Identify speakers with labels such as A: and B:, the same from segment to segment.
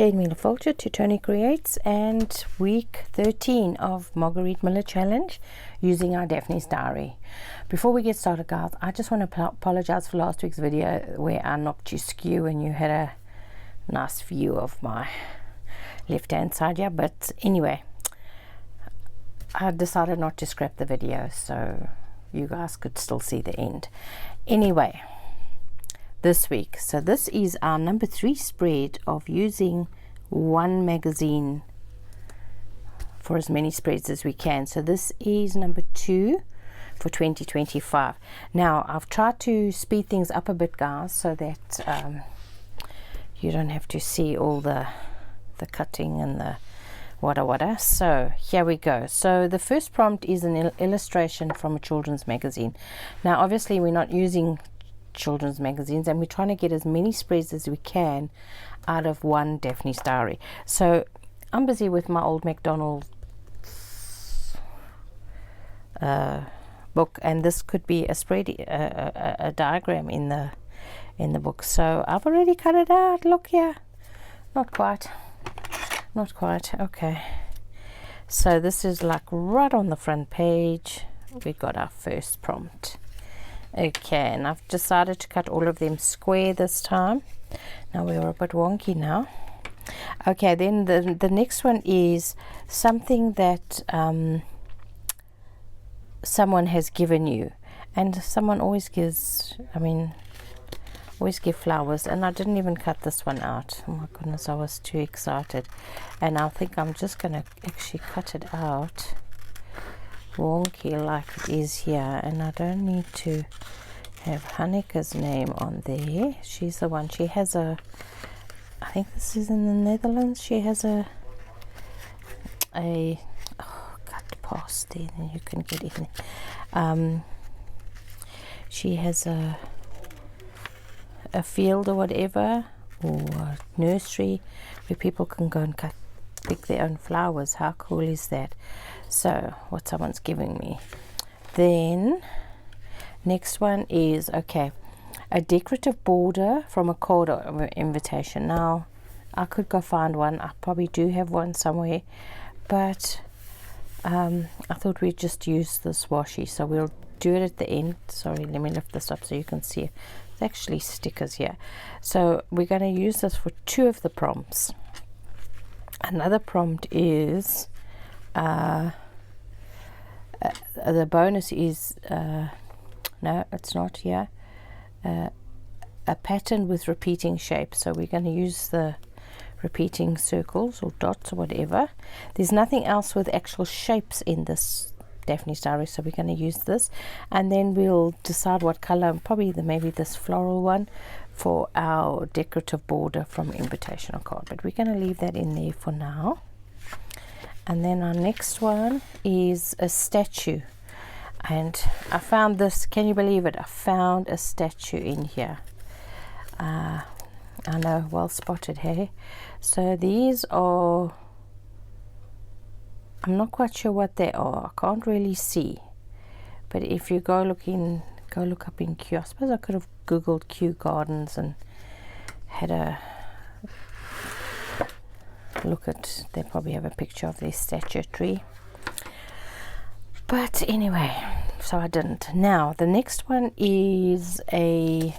A: Margarete Miller Collage to Toni Creates, and week 13 of Margarete Miller Challenge using our Daphne's diary. Before we get started, guys, I just want to apologize for last week's video where I knocked you skew and you had a nice view of my left hand side here. But anyway, I decided not to scrap the video so you guys could still see the end. Anyway, this week, so this is our number 3 spread of using one magazine for as many spreads as we can. So this is number 2 for 2025. Now I've tried to speed things up a bit, guys, so that you don't have to see all the cutting and the wada. So here we go. So the first prompt is an illustration from a children's magazine. Now obviously we're not using children's magazines, and we're trying to get as many spreads as we can out of one Daphne's diary. So I'm busy with my old McDonald's book, and this could be a spread, a diagram in the book. So I've already cut it out. Look here, not quite. Okay, so this is like right on the front page. We got our first prompt. Okay, and I've decided to cut all of them square this time. Now we're a bit wonky now. Okay, then the next one is something that someone has given you, and someone always gives, always give flowers, and I didn't even cut this one out. Oh my goodness, I was too excited, and I think I'm just gonna actually cut it out wonky like it is here, and I don't need to have Hanneke's name on there. She's the one, she has a, I think this is in the Netherlands, she has cut past there, then you can get in. She has a field or whatever, or a nursery where people can go and pick their own flowers. How cool is that? So what someone's giving me. Then next one is, okay, a decorative border from a card or invitation. Now I could go find one. I probably do have one somewhere, but I thought we'd just use this washi, so we'll do it at the end. Sorry, let me lift this up so you can see it. It's actually stickers here. So we're going to use this for 2 of the prompts. Another prompt is the bonus is no, it's not here, a pattern with repeating shapes. So we're going to use the repeating circles or dots or whatever. There's nothing else with actual shapes in this Daphne's diary, so we're going to use this, and then we'll decide what color, probably maybe this floral one for our decorative border from invitational card, but we're going to leave that in there for now. And then our next one is a statue, and I found this, can you believe it, I found a statue in here. I know, well spotted, hey? So these are, I'm not quite sure what they are, I can't really see, but if you go look up in Kew. I suppose I could have googled Kew Gardens and had a look at, they probably have a picture of their statuary, but anyway, so I didn't. Now the next one is a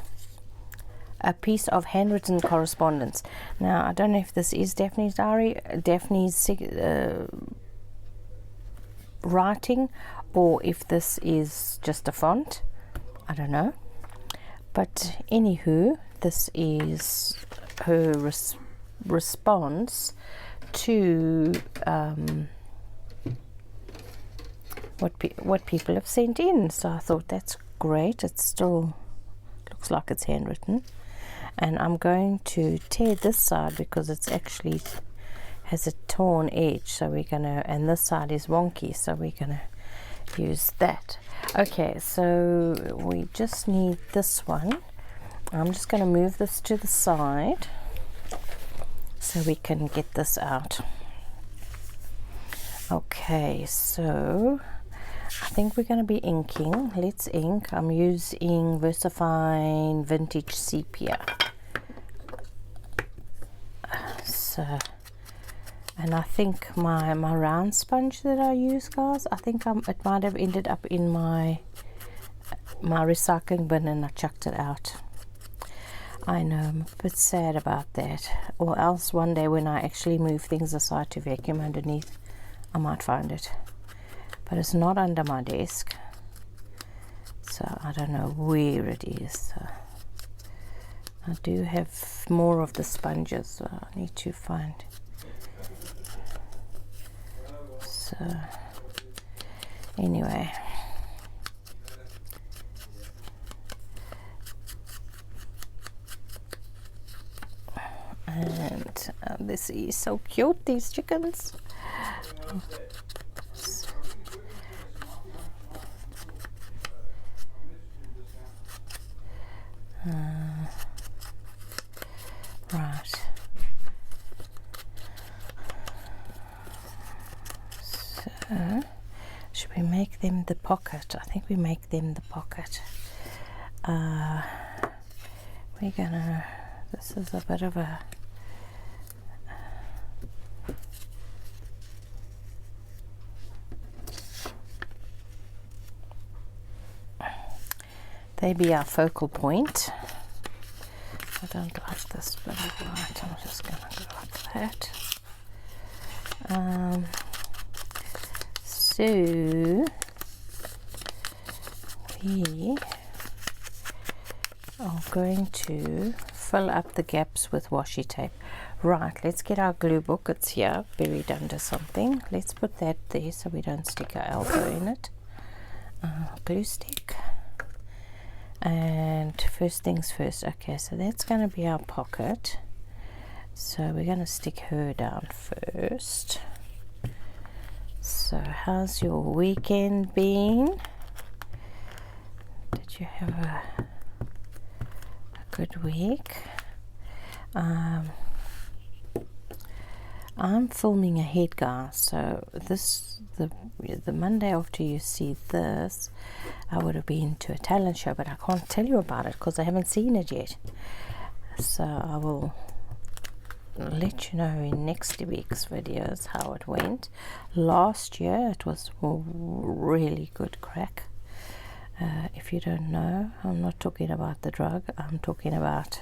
A: piece of handwritten correspondence. Now I don't know if this is Daphne's diary, Daphne's writing, or if this is just a font, I don't know, but anywho, this is her response to what people have sent in. So I thought that's great. It still looks like it's handwritten, and I'm going to tear this side because it's actually has a torn edge, so we're gonna, and this side is wonky, so we're gonna use that. Okay, so we just need this one. I'm just going to move this to the side so we can get this out. Okay, so I think we're going to be inking. Let's ink. I'm using VersaFine Vintage Sepia. So, and I think my round sponge that I use, guys, I think it might have ended up in my recycling bin and I chucked it out. I know, I'm a bit sad about that. Or else one day when I actually move things aside to vacuum underneath, I might find it. But it's not under my desk, so I don't know where it is. So I do have more of the sponges, so I need to find. So anyway, and this is so cute, these chickens. Right. So, should we make them the pocket? I think we make them the pocket. We're gonna, this is a bit of a, they be our focal point. I don't like this, but right, I'm just gonna go like that. So we are going to fill up the gaps with washi tape. Right, let's get our glue book. It's here, buried under something. Let's put that there so we don't stick our elbow in it. Glue stick. And first things first. Okay, so that's going to be our pocket. So we're going to stick her down first. So how's your weekend been? Did you have a good week? I'm filming ahead, guys, so the Monday after you see this, I would have been to a talent show, but I can't tell you about it because I haven't seen it yet. So I will let you know in next week's videos how it went. Last year it was really good crack. If you don't know, I'm not talking about the drug, I'm talking about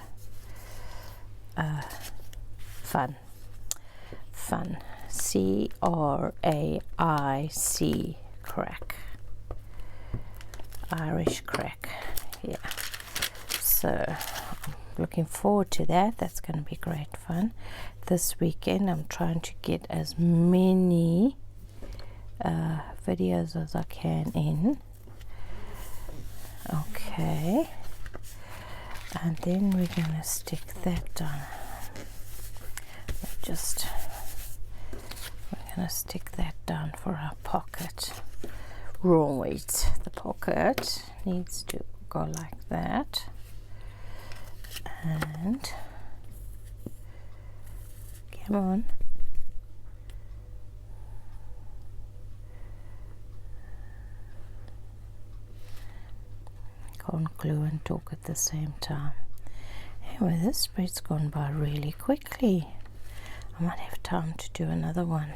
A: fun. C-R-A-I-C, crack. Irish crack, yeah. So I'm looking forward to that. That's going to be great fun. This weekend I'm trying to get as many videos as I can in. Okay, and then we're going to stick that down. We're going to stick that down for our pocket. Right, the pocket needs to go like that, and come on, can't glue and talk at the same time. Anyway, this spread's gone by really quickly. I might have time to do another one.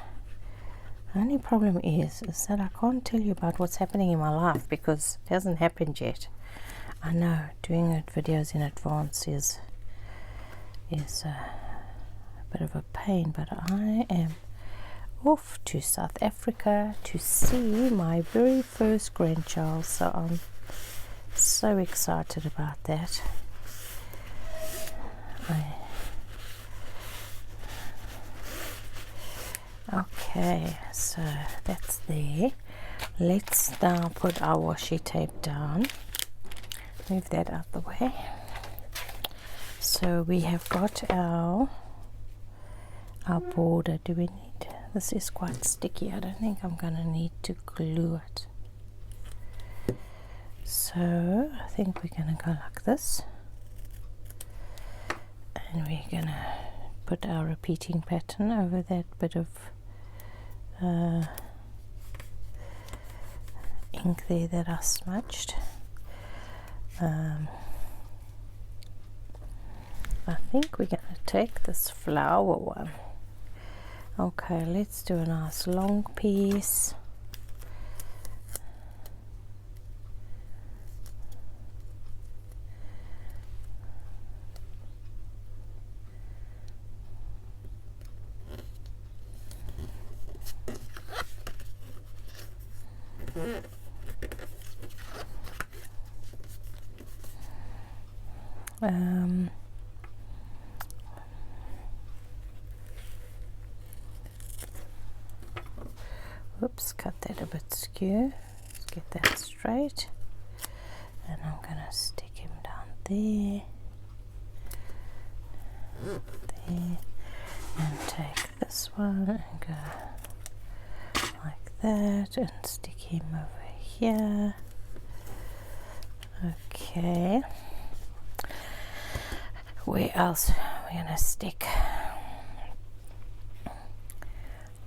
A: The only problem is that I can't tell you about what's happening in my life because it hasn't happened yet. I know doing it videos in advance is a bit of a pain, but I am off to South Africa to see my very first grandchild, so I'm so excited about that. Okay, so that's there. Let's now put our washi tape down. Move that out the way. So we have got our border. Do we need, this is quite sticky. I don't think I'm going to need to glue it. So I think we're going to go like this. And we're going to put our repeating pattern over that bit of ink there that I smudged. I think we're going to take this flower one Okay, let's do a nice long piece. Whoops, cut that a bit skew. Let's get that straight. And I'm gonna stick him down there, there, and take this one and go like that and stick him over here. Okay, where else we're gonna stick?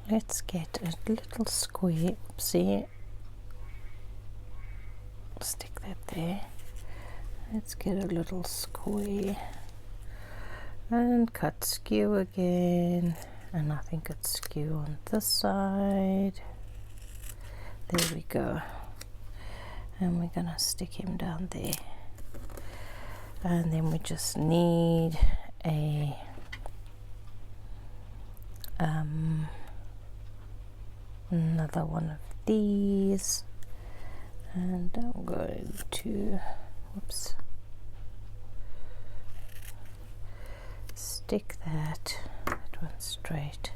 A: Let's get a little square. See, stick that there. Let's get a little square and cut skew again, and I think it's skew on this side. There we go. And we're gonna stick him down there, and then we just need a another one of these, and I'm going to stick that one straight.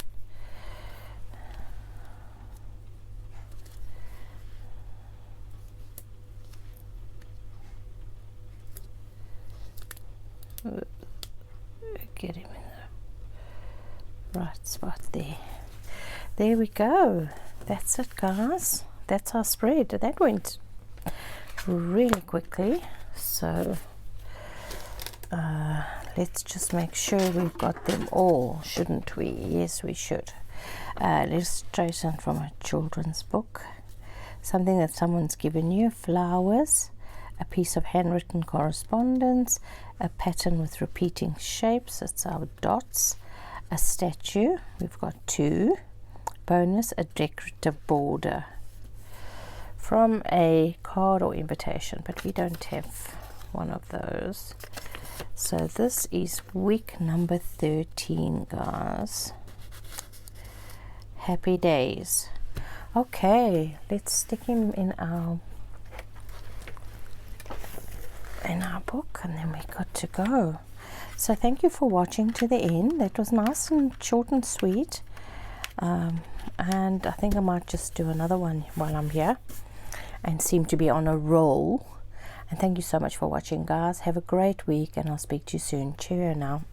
A: Get him in the right spot there. There we go. That's it, guys. That's our spread. That went really quickly. So let's just make sure we've got them all, shouldn't we? Yes, we should. Illustration from a children's book. Something that someone's given you. Flowers. A piece of handwritten correspondence, a pattern with repeating shapes, that's our dots, a statue, we've got 2, bonus, a decorative border from a card or invitation, but we don't have one of those. So this is week number 13, guys. Happy days. Okay, let's stick him in our book, and then we're good to go. So thank you for watching to the end. That was nice and short and sweet, and I think I might just do another one while I'm here and seem to be on a roll. And thank you so much for watching, guys. Have a great week, and I'll speak to you soon. Cheerio now.